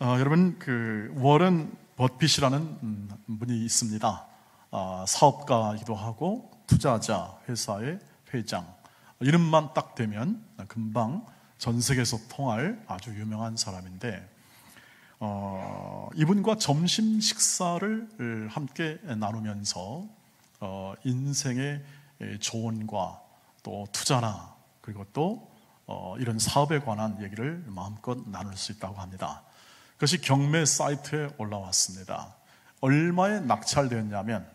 여러분, 워런 버핏이라는 분이 있습니다. 사업가이기도 하고 투자자 회사의 회장. 이름만 딱 되면 금방 전 세계에서 통할 아주 유명한 사람인데, 이분과 점심 식사를 함께 나누면서 인생의 조언과 또 투자나 그리고 또 이런 사업에 관한 얘기를 마음껏 나눌 수 있다고 합니다. 그것이 경매 사이트에 올라왔습니다. 얼마에 낙찰되었냐면,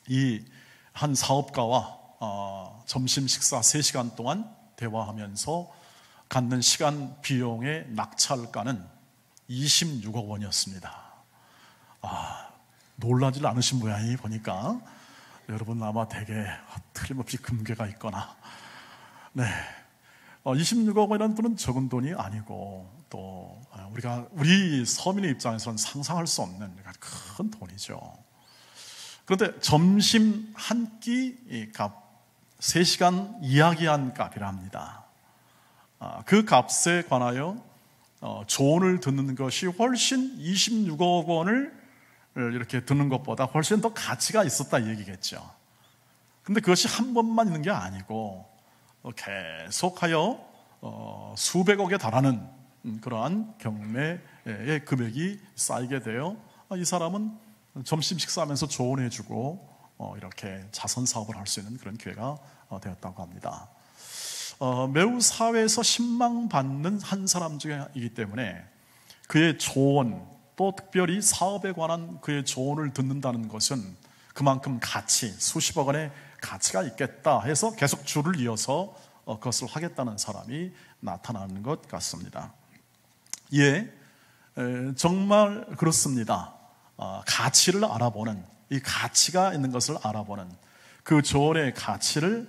이 한 사업가와 점심 식사 3시간 동안 대화하면서 갖는 시간 비용의 낙찰가는 26억 원이었습니다. 놀라지 않으신 모양이 보니까 여러분 아마 되게 틀림없이 금괴가 있거나, 26억 원이라는 돈은 적은 돈이 아니고, 또 우리 서민의 입장에서는 상상할 수 없는 큰 돈이죠. 그런데 점심 한 끼 값, 3시간 이야기한 값이라 합니다. 그 값에 관하여 조언을 듣는 것이 훨씬 26억 원을 이렇게 듣는 것보다 훨씬 더 가치가 있었다 이 얘기겠죠. 근데 그것이 한 번만 있는 게 아니고 계속하여 수백억에 달하는 그러한 경매의 금액이 쌓이게 되어 이 사람은 점심 식사하면서 조언해주고 이렇게 자선 사업을 할 수 있는 그런 기회가 되었다고 합니다. 매우 사회에서 신망받는 한 사람 중이기 때문에 그의 조언, 또 특별히 사업에 관한 그의 조언을 듣는다는 것은 그만큼 가치, 수십억 원의 가치가 있겠다 해서 계속 줄을 이어서 그것을 하겠다는 사람이 나타나는 것 같습니다. 정말 그렇습니다. 가치를 알아보는, 이 가치가 있는 것을 알아보는 그 조언의 가치를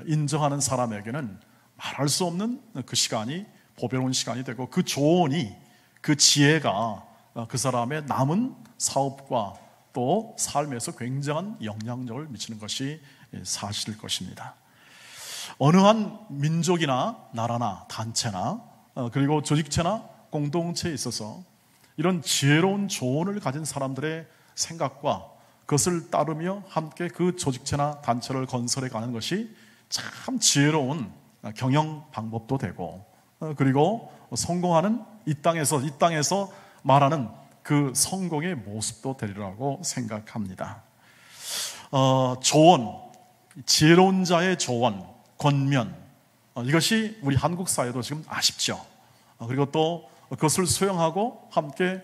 인정하는 사람에게는 말할 수 없는 그 시간이 보배로운 시간이 되고, 그 조언이, 그 지혜가 그 사람의 남은 사업과 또 삶에서 굉장한 영향력을 미치는 것이 사실일 것입니다. 어느 한 민족이나 나라나 단체나 그리고 조직체나 공동체에 있어서 이런 지혜로운 조언을 가진 사람들의 생각과 그것을 따르며 함께 그 조직체나 단체를 건설해 가는 것이 참 지혜로운 경영 방법도 되고, 그리고 성공하는 이 땅에서 말하는 그 성공의 모습도 되리라고 생각합니다. 조언, 지혜로운 자의 조언, 권면, 이것이 우리 한국 사회도 지금 아쉽죠. 그리고 또 그것을 수용하고 함께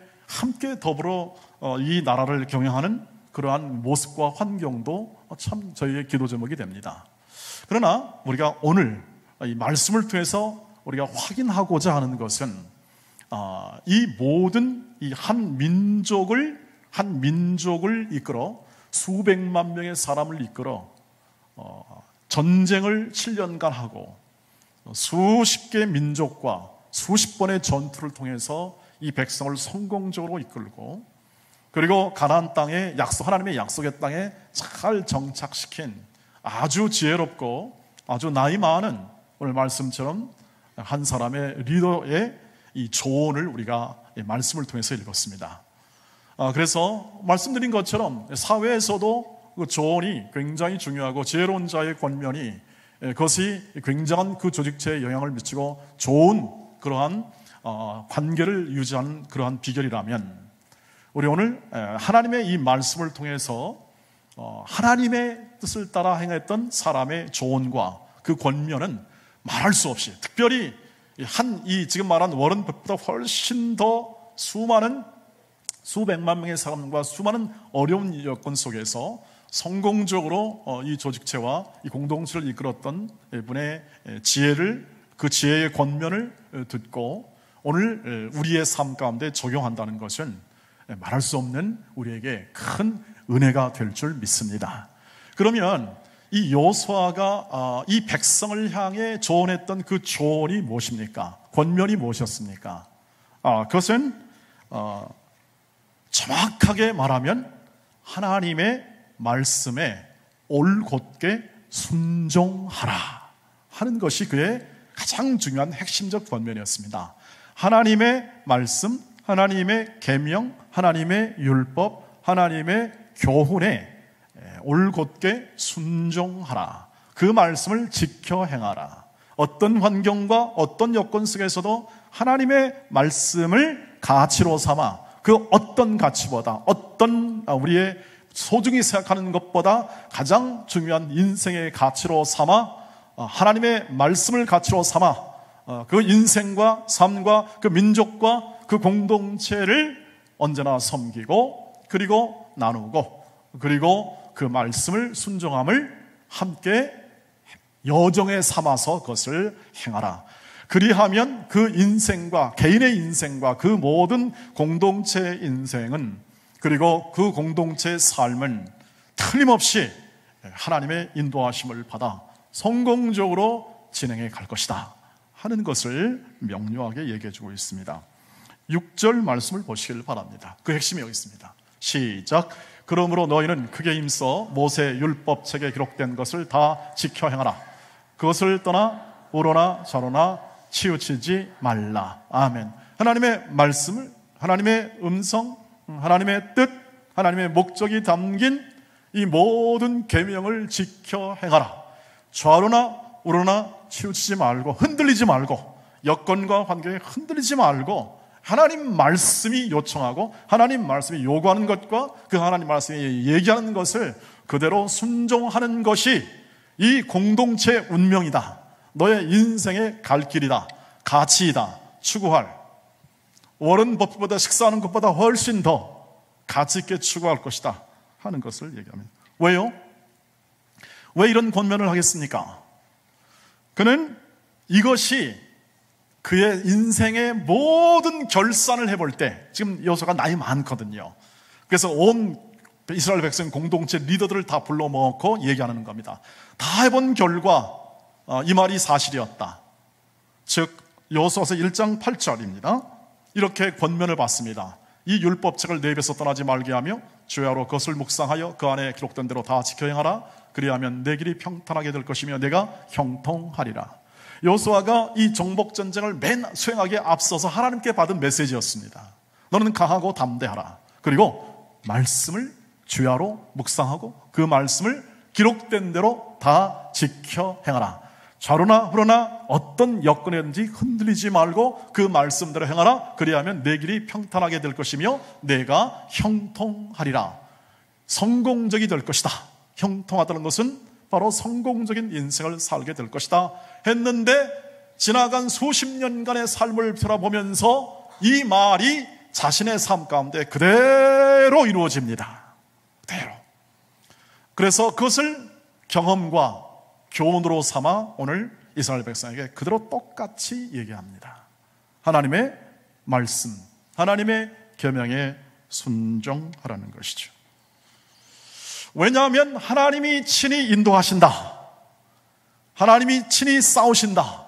더불어 이 나라를 경영하는 그러한 모습과 환경도 참 저희의 기도 제목이 됩니다. 그러나 우리가 오늘 이 말씀을 통해서 우리가 확인하고자 하는 것은 이 모든 이 한 민족을 이끌어 수백만 명의 사람을 이끌어 전쟁을 7년간 하고 수십 개의 민족과 수십 번의 전투를 통해서 이 백성을 성공적으로 이끌고, 그리고 가나안 땅에 하나님의 약속의 땅에 잘 정착시킨 아주 지혜롭고 아주 나이 많은 오늘 말씀처럼 한 사람의 리더의 이 조언을 우리가 말씀을 통해서 읽었습니다. 그래서 말씀드린 것처럼 사회에서도 그 조언이 굉장히 중요하고, 지혜로운 자의 권면이 그것이 굉장한 그 조직체에 영향을 미치고 좋은 그러한 관계를 유지하는 그러한 비결이라면, 우리 오늘 하나님의 이 말씀을 통해서 하나님의 뜻을 따라 행했던 사람의 조언과 그 권면은 말할 수 없이, 특별히 지금 말한 워런 버핏보다 훨씬 더 수백만 명의 사람과 수많은 어려운 여건 속에서 성공적으로 이 조직체와 이 공동체를 이끌었던 분의 그 지혜의 권면을 듣고 오늘 우리의 삶 가운데 적용한다는 것은 말할 수 없는 우리에게 큰 은혜가 될 줄 믿습니다. 그러면 이 여호수아가 이 백성을 향해 조언했던 그 조언이 무엇입니까? 권면이 무엇이었습니까? 그것은 정확하게 말하면 하나님의 말씀에 올곧게 순종하라 하는 것이 그의 가장 중요한 핵심적 권면이었습니다. 하나님의 말씀, 하나님의 계명, 하나님의 율법, 하나님의 교훈에 올곧게 순종하라. 그 말씀을 지켜 행하라. 어떤 환경과 어떤 여건 속에서도 하나님의 말씀을 가치로 삼아 그 어떤 가치보다, 어떤 우리의 소중히 생각하는 것보다 가장 중요한 인생의 가치로 삼아 하나님의 말씀을 가치로 삼아 그 인생과 삶과 그 민족과 그 공동체를 언제나 섬기고 그리고 나누고 그리고 그 말씀을 순종함을 함께 여정에 삼아서 그것을 행하라. 그리하면 그 인생과 개인의 인생과 그 모든 공동체의 인생은 그리고 그 공동체의 삶은 틀림없이 하나님의 인도하심을 받아 성공적으로 진행해 갈 것이다 하는 것을 명료하게 얘기해 주고 있습니다. 6절 말씀을 보시길 바랍니다. 그 핵심이 여기 있습니다. 시작. 그러므로 너희는 크게 힘써 모세 율법책에 기록된 것을 다 지켜 행하라. 그것을 떠나 우로나 좌로나 치우치지 말라. 아멘. 하나님의 말씀을, 하나님의 음성, 하나님의 뜻, 하나님의 목적이 담긴 이 모든 계명을 지켜 행하라. 좌로나 우로나 치우치지 말고 흔들리지 말고 여건과 환경에 흔들리지 말고 하나님 말씀이 요청하고 하나님 말씀이 요구하는 것과 그 하나님 말씀이 얘기하는 것을 그대로 순종하는 것이 이 공동체의 운명이다. 너의 인생의 갈 길이다. 가치이다. 추구할. 워런 버핏보다 식사하는 것보다 훨씬 더 가치 있게 추구할 것이다 하는 것을 얘기합니다. 왜요? 왜 이런 권면을 하겠습니까? 그는 이것이 그의 인생의 모든 결산을 해볼 때, 지금 여호수아가 나이 많거든요. 그래서 온 이스라엘 백성 공동체 리더들을 다 불러 모으고 얘기하는 겁니다. 다 해본 결과 이 말이 사실이었다. 즉 여호수아서 1장 8절입니다. 이렇게 권면을 받습니다. 이 율법책을 내 입에서 떠나지 말게 하며 주야로 그것을 묵상하여 그 안에 기록된 대로 다 지켜 행하라. 그리하면 내 길이 평탄하게 될 것이며 내가 형통하리라. 여호수아가 이 정복전쟁을 맨 수행하기에 앞서서 하나님께 받은 메시지였습니다. 너는 강하고 담대하라. 그리고 말씀을 주야로 묵상하고 그 말씀을 기록된 대로 다 지켜 행하라. 좌로나 우로나 어떤 여건이든지 흔들리지 말고 그 말씀대로 행하라. 그리하면 내 길이 평탄하게 될 것이며 내가 형통하리라. 성공적이 될 것이다. 형통하다는 것은 바로 성공적인 인생을 살게 될 것이다 했는데 지나간 수십 년간의 삶을 돌아보면서 이 말이 자신의 삶 가운데 그대로 이루어집니다. 그대로. 그래서 그것을 경험과 교훈으로 삼아 오늘 이스라엘 백성에게 그대로 똑같이 얘기합니다. 하나님의 말씀, 하나님의 계명에 순종하라는 것이죠. 왜냐하면 하나님이 친히 인도하신다. 하나님이 친히 싸우신다.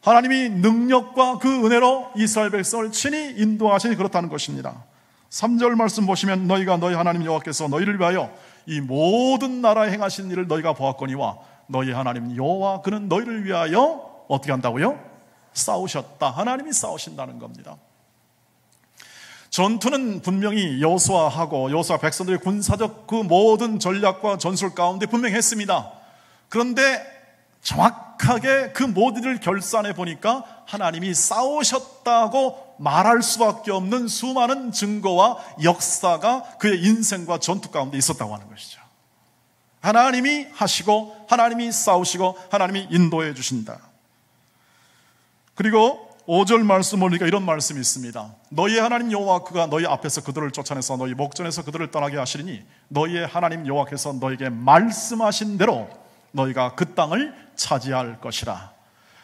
하나님이 능력과 그 은혜로 이스라엘 백성을 친히 인도하시니 그렇다는 것입니다. 3절 말씀 보시면 너희가 너희 하나님 여호와께서 너희를 위하여 이 모든 나라에 행하신 일을 너희가 보았거니와 너희 하나님 여호와 그는 너희를 위하여 어떻게 한다고요? 싸우셨다. 하나님이 싸우신다는 겁니다. 전투는 분명히 여호수아하고 여호수아 백성들의 군사적 그 모든 전략과 전술 가운데 분명히 했습니다. 그런데 정확하게 그 모든 일을 결산해 보니까 하나님이 싸우셨다고 말할 수밖에 없는 수많은 증거와 역사가 그의 인생과 전투 가운데 있었다고 하는 것이죠. 하나님이 하시고 하나님이 싸우시고 하나님이 인도해 주신다. 그리고 5절 말씀 보니까 이런 말씀이 있습니다. 너희의 하나님 여호와 그가 너희 앞에서 그들을 쫓아내서 너희 목전에서 그들을 떠나게 하시리니 너희의 하나님 여호와께서 너희에게 말씀하신 대로 너희가 그 땅을 차지할 것이라.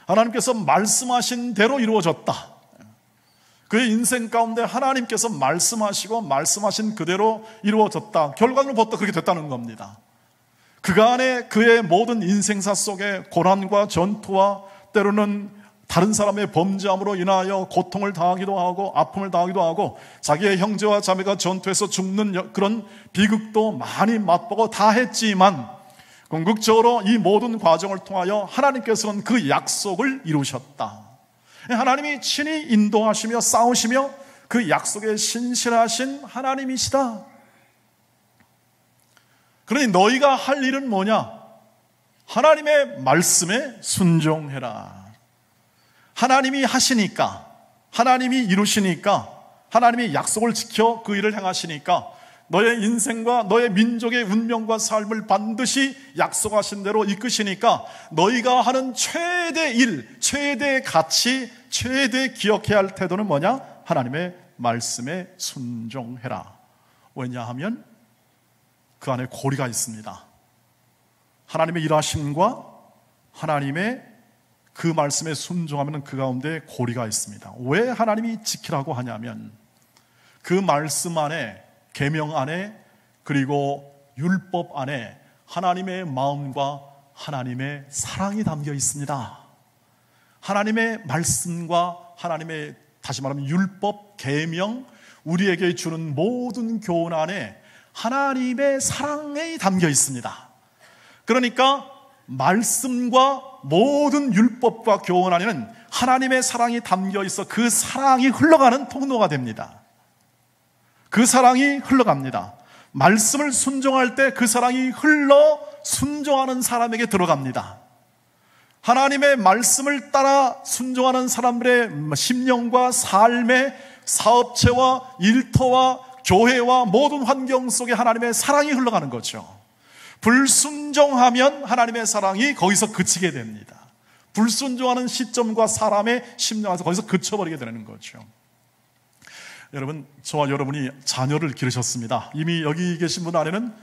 하나님께서 말씀하신 대로 이루어졌다. 그의 인생 가운데 하나님께서 말씀하시고 말씀하신 그대로 이루어졌다. 결과는 보통 그렇게 됐다는 겁니다. 그간의 그의 모든 인생사 속에 고난과 전투와 때로는 다른 사람의 범죄함으로 인하여 고통을 당하기도 하고 아픔을 당하기도 하고 자기의 형제와 자매가 전투에서 죽는 그런 비극도 많이 맛보고 다 했지만 궁극적으로 이 모든 과정을 통하여 하나님께서는 그 약속을 이루셨다. 하나님이 친히 인도하시며 싸우시며 그 약속에 신실하신 하나님이시다. 그러니 너희가 할 일은 뭐냐? 하나님의 말씀에 순종해라. 하나님이 하시니까, 하나님이 이루시니까, 하나님이 약속을 지켜 그 일을 행하시니까 너의 인생과 너의 민족의 운명과 삶을 반드시 약속하신 대로 이끄시니까 너희가 하는 최대 일, 최대 가치, 최대 기억해야 할 태도는 뭐냐? 하나님의 말씀에 순종해라. 왜냐하면 그 안에 고리가 있습니다. 하나님의 일하심과 하나님의 그 말씀에 순종하면 그 가운데 고리가 있습니다. 왜 하나님이 지키라고 하냐면 그 말씀 안에, 계명 안에, 그리고 율법 안에 하나님의 마음과 하나님의 사랑이 담겨 있습니다. 하나님의 말씀과 하나님의, 다시 말하면 율법, 계명, 우리에게 주는 모든 교훈 안에 하나님의 사랑이 담겨 있습니다. 그러니까 말씀과 모든 율법과 교훈 안에는 하나님의 사랑이 담겨 있어 그 사랑이 흘러가는 통로가 됩니다. 그 사랑이 흘러갑니다. 말씀을 순종할 때 그 사랑이 흘러 순종하는 사람에게 들어갑니다. 하나님의 말씀을 따라 순종하는 사람들의 심령과 삶의 사업체와 일터와 교회와 모든 환경 속에 하나님의 사랑이 흘러가는 거죠. 불순종하면 하나님의 사랑이 거기서 그치게 됩니다. 불순종하는 시점과 사람의 심령에서 거기서 그쳐버리게 되는 거죠. 여러분, 저와 여러분이 자녀를 기르셨습니다. 이미 여기 계신 분 안에는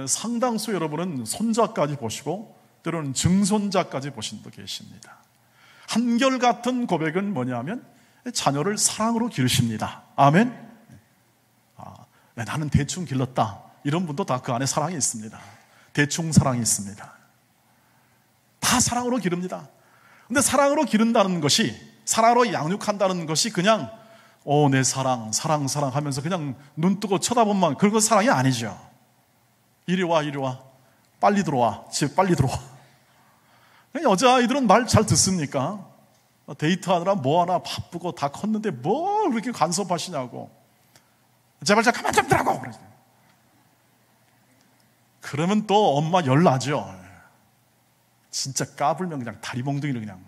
상당수 여러분은 손자까지 보시고 때로는 증손자까지 보신 분도 계십니다. 한결같은 고백은 뭐냐면 자녀를 사랑으로 기르십니다. 아멘. 나는 대충 길렀다, 이런 분도 다 그 안에 사랑이 있습니다. 대충 사랑이 있습니다. 다 사랑으로 기릅니다. 근데 사랑으로 기른다는 것이, 사랑으로 양육한다는 것이 그냥 내 사랑 하면서 그냥 눈 뜨고 쳐다보면 그런 건 사랑이 아니죠. 이리 와, 빨리 들어와, 집에 빨리 들어와. 여자아이들은 말 잘 듣습니까? 데이트하느라 뭐하나 바쁘고 다 컸는데 뭘 그렇게 간섭하시냐고. 제발 좀 가만 좀 두라고. 그러면 또 엄마 열나죠. 진짜 까불면 그냥 다리몽둥이로 그냥.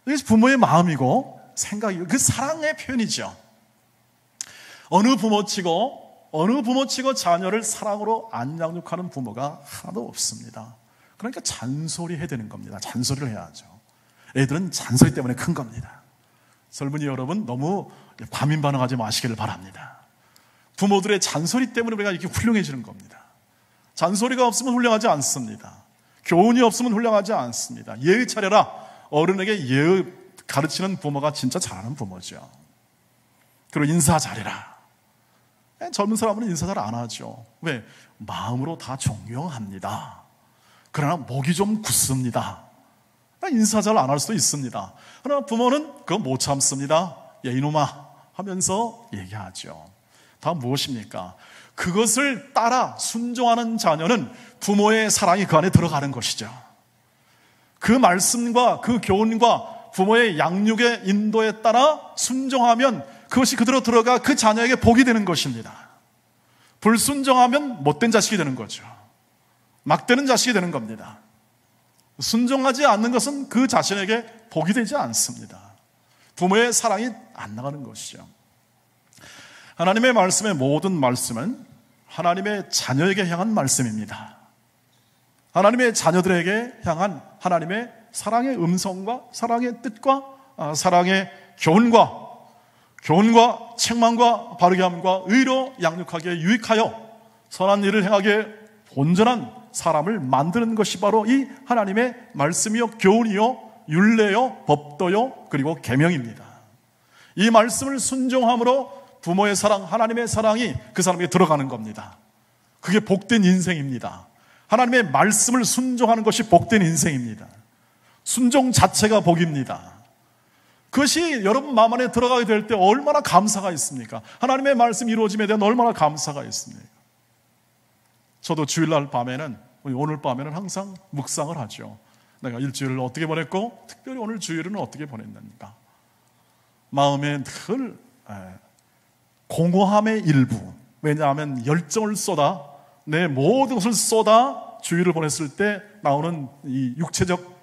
이게 부모의 마음이고 생각이고 그 사랑의 표현이죠. 어느 부모치고 자녀를 사랑으로 안 양육하는 부모가 하나도 없습니다. 그러니까 잔소리해야 되는 겁니다. 잔소리를 해야죠. 애들은 잔소리 때문에 큰 겁니다. 젊은이 여러분, 너무 과민 반응하지 마시기를 바랍니다. 부모들의 잔소리 때문에 우리가 이렇게 훌륭해지는 겁니다. 잔소리가 없으면 훌륭하지 않습니다. 교훈이 없으면 훌륭하지 않습니다. 예의 차려라. 어른에게 예의 가르치는 부모가 진짜 잘하는 부모죠. 그리고 인사 잘해라. 젊은 사람은 인사 잘 안 하죠. 왜? 마음으로 다 존경합니다. 그러나 목이 좀 굳습니다. 인사 잘 안 할 수도 있습니다. 그러나 부모는 그거 못 참습니다. 야, 이놈아 하면서 얘기하죠. 다 무엇입니까? 그것을 따라 순종하는 자녀는 부모의 사랑이 그 안에 들어가는 것이죠. 그 말씀과 그 교훈과 부모의 양육의 인도에 따라 순종하면 그것이 그대로 들어가 그 자녀에게 복이 되는 것입니다. 불순종하면 못된 자식이 되는 거죠. 막되는 자식이 되는 겁니다. 순종하지 않는 것은 그 자신에게 복이 되지 않습니다. 부모의 사랑이 안 나가는 것이죠. 하나님의 말씀의 모든 말씀은 하나님의 자녀에게 향한 말씀입니다. 하나님의 자녀들에게 향한 하나님의 사랑의 음성과 사랑의 뜻과 사랑의 교훈과 책망과 바르게 함과 의로 양육하게 유익하여 선한 일을 행하게 온전한 사람을 만드는 것이 바로 이 하나님의 말씀이요, 교훈이요, 율례요, 법도요, 그리고 계명입니다. 이 말씀을 순종함으로 부모의 사랑, 하나님의 사랑이 그 사람에게 들어가는 겁니다. 그게 복된 인생입니다. 하나님의 말씀을 순종하는 것이 복된 인생입니다. 순종 자체가 복입니다. 그것이 여러분 마음 안에 들어가게 될 때 얼마나 감사가 있습니까? 하나님의 말씀 이루어짐에 대한 얼마나 감사가 있습니까? 저도 주일날 밤에는, 오늘 밤에는 항상 묵상을 하죠. 내가 일주일을 어떻게 보냈고 특별히 오늘 주일은 어떻게 보냈는가. 마음에 늘 공허함의 일부, 왜냐하면 열정을 쏟아 내 모든 것을 쏟아 주일을 보냈을 때 나오는 이 육체적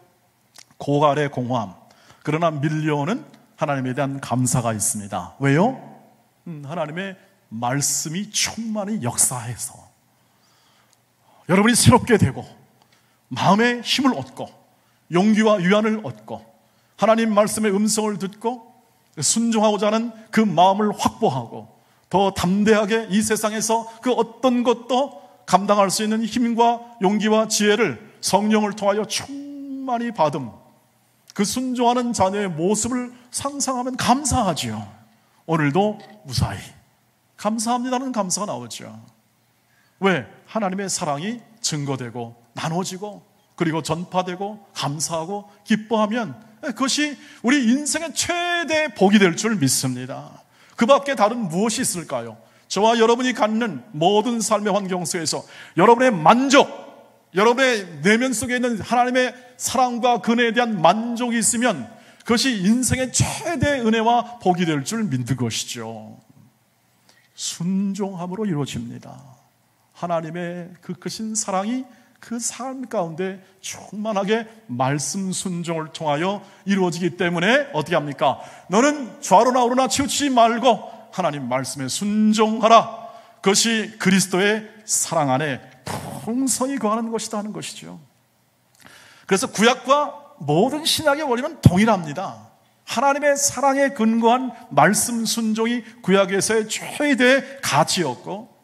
고갈의 공허함, 그러나 밀려오는 하나님에 대한 감사가 있습니다. 왜요? 하나님의 말씀이 충만히 역사해서 여러분이 새롭게 되고 마음의 힘을 얻고 용기와 위안을 얻고 하나님 말씀의 음성을 듣고 순종하고자 하는 그 마음을 확보하고 더 담대하게 이 세상에서 그 어떤 것도 감당할 수 있는 힘과 용기와 지혜를 성령을 통하여 충만히 받음, 그 순종하는 자녀의 모습을 상상하면 감사하지요. 오늘도 무사히 감사합니다는 감사가 나오죠. 왜? 하나님의 사랑이 증거되고 나눠지고 그리고 전파되고 감사하고 기뻐하면 그것이 우리 인생의 최대 복이 될 줄 믿습니다. 그 밖에 다른 무엇이 있을까요? 저와 여러분이 갖는 모든 삶의 환경 속에서 여러분의 만족, 여러분의 내면 속에 있는 하나님의 사랑과 근혜에 대한 만족이 있으면 그것이 인생의 최대 은혜와 복이 될 줄 믿는 것이죠. 순종함으로 이루어집니다. 하나님의 그 크신 사랑이 그 삶 가운데 충만하게 말씀 순종을 통하여 이루어지기 때문에 어떻게 합니까? 너는 좌로나 우로나 치우치지 말고 하나님 말씀에 순종하라. 그것이 그리스도의 사랑 안에 풍성히 거하는 것이다 하는 것이죠. 그래서 구약과 모든 신약의 원리는 동일합니다. 하나님의 사랑에 근거한 말씀 순종이 구약에서의 최대의 가치였고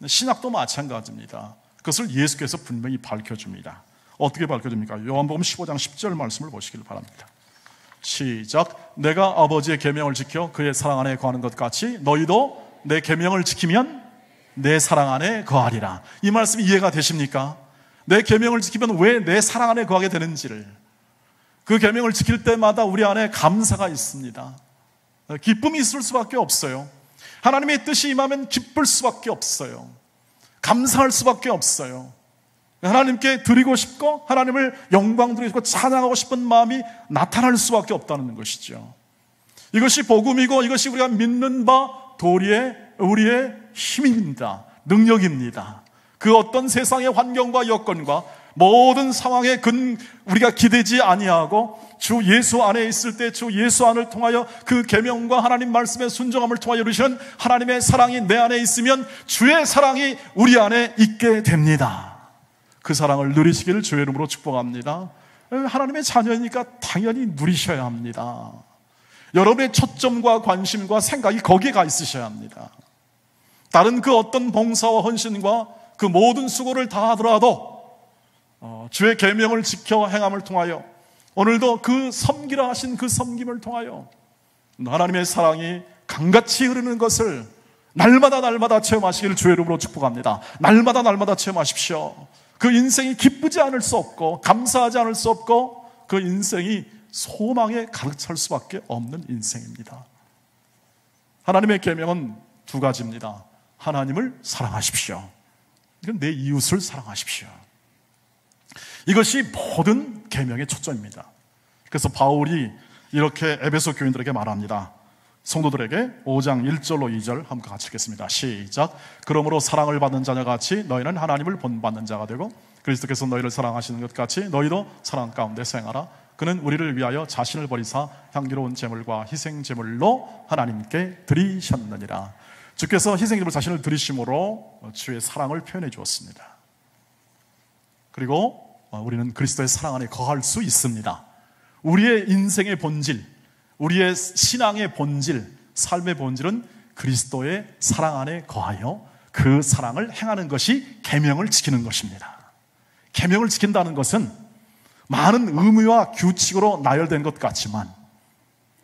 신약도 마찬가지입니다. 그것을 예수께서 분명히 밝혀줍니다. 어떻게 밝혀줍니까? 요한복음 15장 10절 말씀을 보시길 바랍니다. 시작. 내가 아버지의 계명을 지켜 그의 사랑 안에 거하는 것 같이 너희도 내 계명을 지키면 내 사랑 안에 거하리라. 이 말씀이 이해가 되십니까? 내 계명을 지키면 왜 내 사랑 안에 거하게 되는지를, 그 계명을 지킬 때마다 우리 안에 감사가 있습니다. 기쁨이 있을 수밖에 없어요. 하나님의 뜻이 임하면 기쁠 수밖에 없어요. 감사할 수밖에 없어요. 하나님께 드리고 싶고 하나님을 영광 드리고 찬양하고 싶은 마음이 나타날 수밖에 없다는 것이죠. 이것이 복음이고 이것이 우리가 믿는 바 도리의 우리의 힘입니다. 능력입니다. 그 어떤 세상의 환경과 여건과 모든 상황에 우리가 기대지 아니하고 주 예수 안에 있을 때 주 예수 안을 통하여 그 계명과 하나님 말씀의 순종함을 통하여 이루시는 하나님의 사랑이 내 안에 있으면 주의 사랑이 우리 안에 있게 됩니다. 그 사랑을 누리시기를 주의 이름으로 축복합니다. 하나님의 자녀이니까 당연히 누리셔야 합니다. 여러분의 초점과 관심과 생각이 거기에 가 있으셔야 합니다. 다른 그 어떤 봉사와 헌신과 그 모든 수고를 다 하더라도 주의 계명을 지켜 행함을 통하여 오늘도 그 섬기라 하신 그 섬김을 통하여 하나님의 사랑이 강같이 흐르는 것을 날마다 체험하시기를 주의 이름으로 축복합니다. 날마다 체험하십시오. 그 인생이 기쁘지 않을 수 없고 감사하지 않을 수 없고 그 인생이 소망에 가득 찰 수밖에 없는 인생입니다. 하나님의 계명은 두 가지입니다. 하나님을 사랑하십시오. 이건 내 이웃을 사랑하십시오. 이것이 모든 계명의 초점입니다. 그래서 바울이 이렇게 에베소 교인들에게 말합니다. 성도들에게 5장 1절로 2절 함께 같이 읽겠습니다. 시작. 그러므로 사랑을 받는 자녀같이 너희는 하나님을 본받는 자가 되고 그리스도께서 너희를 사랑하시는 것 같이 너희도 사랑 가운데 생활하라. 그는 우리를 위하여 자신을 버리사 향기로운 제물과 희생 제물로 하나님께 드리셨느니라. 주께서 희생 제물 자신을 드리심으로 주의 사랑을 표현해 주었습니다. 그리고 우리는 그리스도의 사랑 안에 거할 수 있습니다. 우리의 인생의 본질, 우리의 신앙의 본질, 삶의 본질은 그리스도의 사랑 안에 거하여 그 사랑을 행하는 것이 계명을 지키는 것입니다. 계명을 지킨다는 것은 많은 의무와 규칙으로 나열된 것 같지만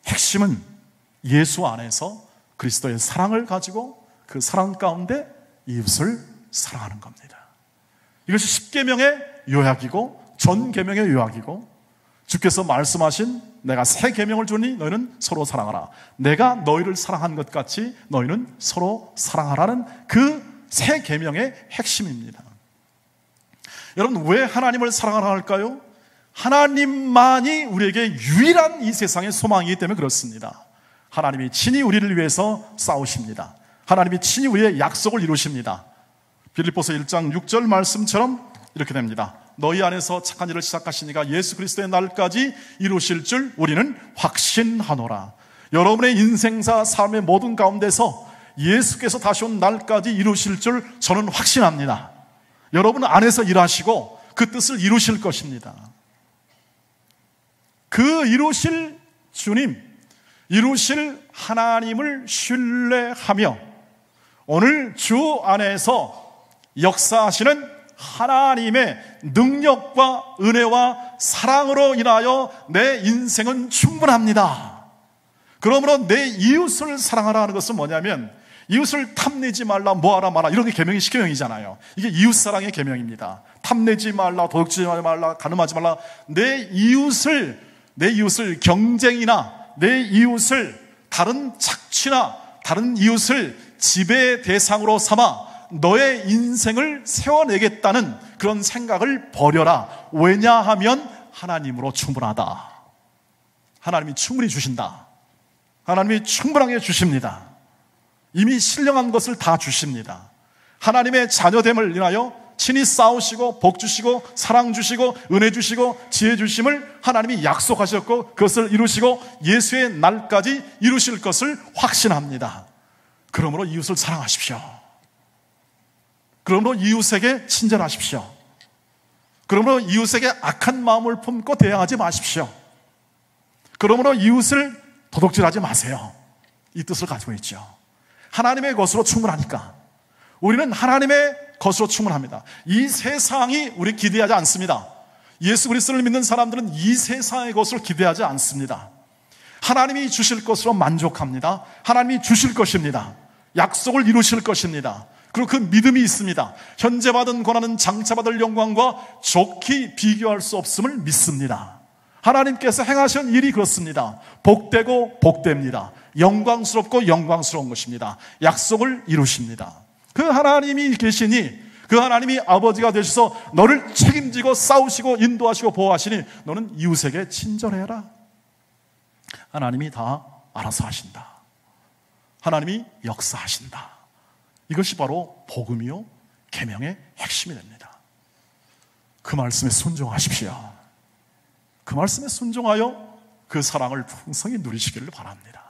핵심은 예수 안에서 그리스도의 사랑을 가지고 그 사랑 가운데 이웃을 사랑하는 겁니다. 이것이 10계명의 요약이고 전 계명의 요약이고 주께서 말씀하신 내가 새 계명을 주니 너희는 서로 사랑하라. 내가 너희를 사랑한 것 같이 너희는 서로 사랑하라는 그 새 계명의 핵심입니다. 여러분 왜 하나님을 사랑하라 할까요? 하나님만이 우리에게 유일한 이 세상의 소망이기 때문에 그렇습니다. 하나님이 친히 우리를 위해서 싸우십니다. 하나님이 친히 우리의 약속을 이루십니다. 빌립보서 1장 6절 말씀처럼 이렇게 됩니다. 너희 안에서 착한 일을 시작하시니까 예수 그리스도의 날까지 이루실 줄 우리는 확신하노라. 여러분의 인생사 삶의 모든 가운데서 예수께서 다시 온 날까지 이루실 줄 저는 확신합니다. 여러분 안에서 일하시고 그 뜻을 이루실 것입니다. 그 이루실 주님, 이루실 하나님을 신뢰하며 오늘 주 안에서 역사하시는 하나님의 능력과 은혜와 사랑으로 인하여 내 인생은 충분합니다. 그러므로 내 이웃을 사랑하라 하는 것은 뭐냐면 이웃을 탐내지 말라, 뭐하라 마라, 이런 게 계명이 십계명이잖아요. 이게 이웃사랑의 계명입니다. 탐내지 말라, 도둑질하지 말라, 간음하지 말라. 내 이웃을 경쟁이나 내 이웃을 다른 착취나 다른 이웃을 지배의 대상으로 삼아 너의 인생을 세워내겠다는 그런 생각을 버려라. 왜냐하면 하나님으로 충분하다. 하나님이 충분히 주신다. 하나님이 충분하게 주십니다. 이미 신령한 것을 다 주십니다. 하나님의 자녀됨을 인하여 친히 싸우시고 복 주시고 사랑 주시고 은혜 주시고 지혜 주심을 하나님이 약속하셨고 그것을 이루시고 예수의 날까지 이루실 것을 확신합니다. 그러므로 이웃을 사랑하십시오. 그러므로 이웃에게 친절하십시오. 그러므로 이웃에게 악한 마음을 품고 대항하지 마십시오. 그러므로 이웃을 도둑질하지 마세요. 이 뜻을 가지고 있죠. 하나님의 것으로 충분하니까 우리는 하나님의 것으로 충분합니다. 이 세상이 우리 기대하지 않습니다. 예수 그리스도를 믿는 사람들은 이 세상의 것을 기대하지 않습니다. 하나님이 주실 것으로 만족합니다. 하나님이 주실 것입니다. 약속을 이루실 것입니다. 그리고 그 믿음이 있습니다. 현재 받은 고난은 장차 받을 영광과 좋게 비교할 수 없음을 믿습니다. 하나님께서 행하신 일이 그렇습니다. 복되고 복됩니다. 영광스럽고 영광스러운 것입니다. 약속을 이루십니다. 그 하나님이 계시니 그 하나님이 아버지가 되셔서 너를 책임지고 싸우시고 인도하시고 보호하시니 너는 이웃에게 친절해라. 하나님이 다 알아서 하신다. 하나님이 역사하신다. 이것이 바로 복음이요 계명의 핵심이 됩니다. 그 말씀에 순종하십시오. 그 말씀에 순종하여 그 사랑을 풍성히 누리시기를 바랍니다.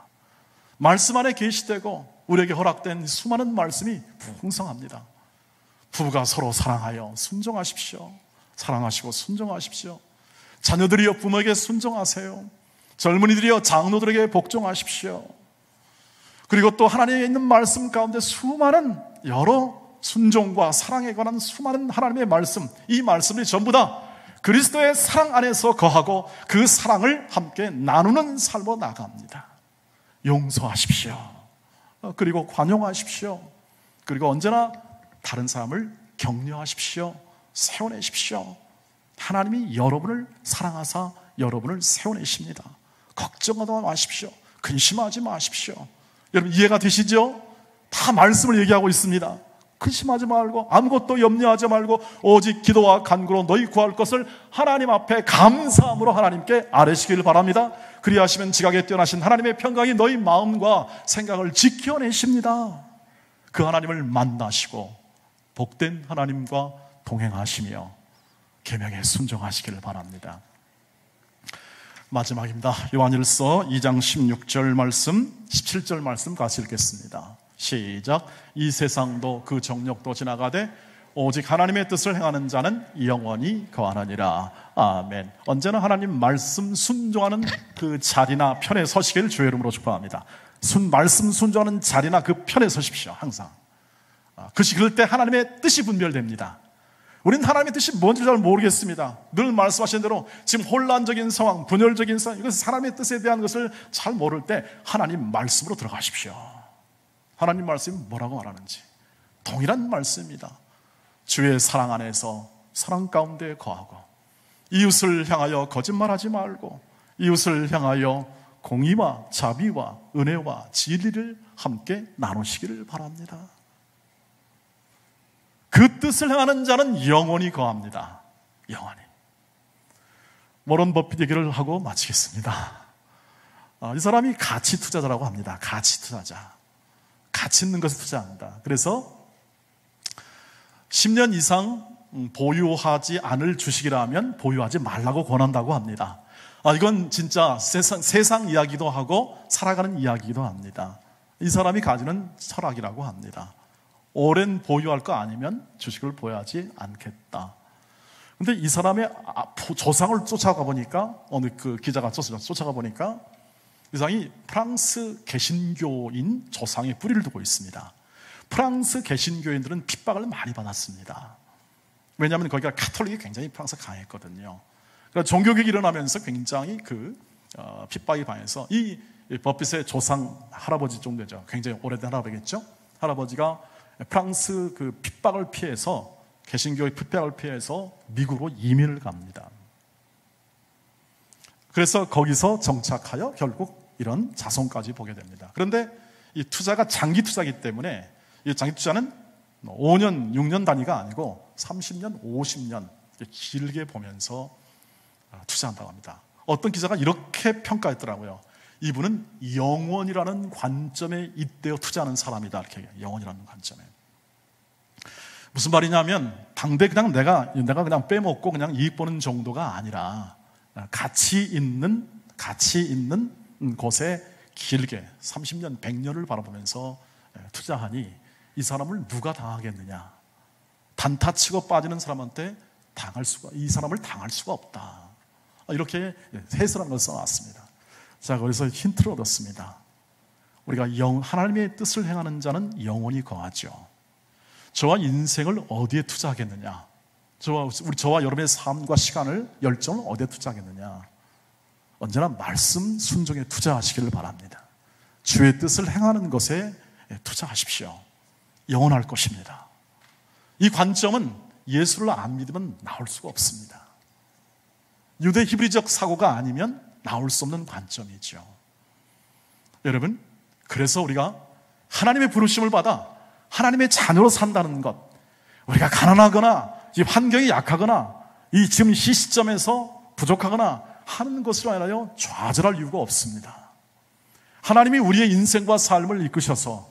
말씀 안에 계시되고 우리에게 허락된 수많은 말씀이 풍성합니다. 부부가 서로 사랑하여 순종하십시오. 사랑하시고 순종하십시오. 자녀들이여 부모에게 순종하세요. 젊은이들이여 장로들에게 복종하십시오. 그리고 또 하나님의 있는 말씀 가운데 수많은 여러 순종과 사랑에 관한 수많은 하나님의 말씀, 이 말씀이 전부 다 그리스도의 사랑 안에서 거하고 그 사랑을 함께 나누는 삶으로 나갑니다. 용서하십시오. 그리고 관용하십시오. 그리고 언제나 다른 사람을 격려하십시오. 세워내십시오. 하나님이 여러분을 사랑하사 여러분을 세워내십니다. 걱정하지 마십시오. 근심하지 마십시오. 여러분 이해가 되시죠? 다 말씀을 얘기하고 있습니다. 근심하지 말고 아무것도 염려하지 말고 오직 기도와 간구로 너희 구할 것을 하나님 앞에 감사함으로 하나님께 아뢰시기를 바랍니다. 그리하시면 지각에 뛰어나신 하나님의 평강이 너희 마음과 생각을 지켜내십니다. 그 하나님을 만나시고 복된 하나님과 동행하시며 계명에 순종하시기를 바랍니다. 마지막입니다. 요한일서 2장 16절 말씀, 17절 말씀 같이 읽겠습니다. 시작. 이 세상도 그 정욕도 지나가되 오직 하나님의 뜻을 행하는 자는 영원히 거하느니라. 아멘. 언제나 하나님 말씀 순종하는 그 자리나 편에 서시기를 주의 이름으로 축복합니다. 말씀 순종하는 자리나 그 편에 서십시오. 항상. 그럴 때 하나님의 뜻이 분별됩니다. 우리는 하나님의 뜻이 뭔지 잘 모르겠습니다. 늘 말씀하신 대로 지금 혼란적인 상황, 분열적인 상황, 이것은 사람의 뜻에 대한 것을 잘 모를 때 하나님 말씀으로 들어가십시오. 하나님 말씀이 뭐라고 말하는지 동일한 말씀입니다. 주의 사랑 안에서 사랑 가운데 거하고 이웃을 향하여 거짓말하지 말고 이웃을 향하여 공의와 자비와 은혜와 진리를 함께 나누시기를 바랍니다. 그 뜻을 행하는 자는 영원히 거합니다. 영원히. 워런 버핏 얘기를 하고 마치겠습니다. 이 사람이 가치 투자자라고 합니다. 가치 투자자. 가치 있는 것에 투자한다. 그래서 10년 이상 보유하지 않을 주식이라면 보유하지 말라고 권한다고 합니다. 이건 진짜 세상 이야기도 하고 살아가는 이야기도 합니다. 이 사람이 가지는 철학이라고 합니다. 오랜 보유할 거 아니면 주식을 보유하지 않겠다. 근데 이 사람의 조상을 쫓아가 보니까, 어느 그 기자가 쫓아가 보니까 이 사람이 프랑스 개신교인 조상의 뿌리를 두고 있습니다. 프랑스 개신교인들은 핍박을 많이 받았습니다. 왜냐하면 거기가 카톨릭이 굉장히 프랑스 강했거든요. 그러니까 종교개혁이 일어나면서 굉장히 핍박이 강해서 이 버핏의 조상 할아버지 정도 되죠. 굉장히 오래된 할아버지겠죠. 할아버지가 프랑스 그 핍박을 피해서, 개신교의 핍박을 피해서 미국으로 이민을 갑니다. 그래서 거기서 정착하여 결국 이런 자손까지 보게 됩니다. 그런데 이 투자가 장기 투자이기 때문에 이 장기 투자는 5년, 6년 단위가 아니고 30년, 50년 길게 보면서 투자한다고 합니다. 어떤 기자가 이렇게 평가했더라고요. 이분은 영원이라는 관점에 잇대어 투자하는 사람이다. 이렇게 영원이라는 관점에. 무슨 말이냐면 당대 그냥 내가 그냥 빼먹고 그냥 이익 보는 정도가 아니라 가치 있는 곳에 길게 30년, 100년을 바라보면서 투자하니 이 사람을 누가 당하겠느냐? 단타치고 빠지는 사람한테 이 사람을 당할 수가 없다. 이렇게 해설한 걸 써놨습니다. 자, 거기서 힌트를 얻었습니다. 우리가 하나님의 뜻을 행하는 자는 영원히 거하죠. 저와 인생을 어디에 투자하겠느냐? 저와 여러분의 삶과 시간을, 열정을 어디에 투자하겠느냐? 언제나 말씀 순종에 투자하시기를 바랍니다. 주의 뜻을 행하는 것에 투자하십시오. 영원할 것입니다. 이 관점은 예수를 안 믿으면 나올 수가 없습니다. 유대 히브리적 사고가 아니면 나올 수 없는 관점이죠. 여러분, 그래서 우리가 하나님의 부르심을 받아 하나님의 자녀로 산다는 것, 우리가 가난하거나 이 환경이 약하거나 이 지금 이 시점에서 부족하거나 하는 것으로 인하여 좌절할 이유가 없습니다. 하나님이 우리의 인생과 삶을 이끄셔서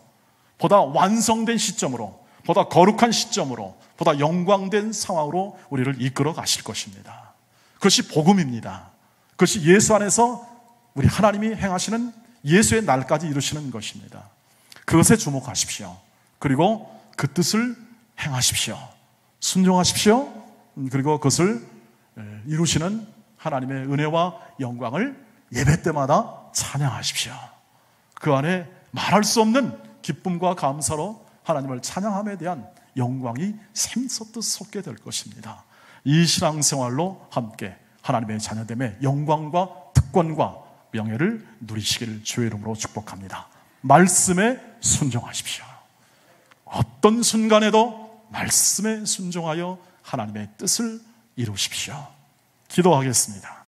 보다 완성된 시점으로, 보다 거룩한 시점으로, 보다 영광된 상황으로 우리를 이끌어 가실 것입니다. 그것이 복음입니다. 그것이 예수 안에서 우리 하나님이 행하시는 예수의 날까지 이루시는 것입니다. 그것에 주목하십시오. 그리고 그 뜻을 행하십시오. 순종하십시오. 그리고 그것을 이루시는 하나님의 은혜와 영광을 예배 때마다 찬양하십시오. 그 안에 말할 수 없는 기쁨과 감사로 하나님을 찬양함에 대한 영광이 샘솟듯 솟게 될 것입니다. 이 신앙생활로 함께 하나님의 자녀됨의 영광과 특권과 명예를 누리시기를 주의 이름으로 축복합니다. 말씀에 순종하십시오. 어떤 순간에도 말씀에 순종하여 하나님의 뜻을 이루십시오. 기도하겠습니다.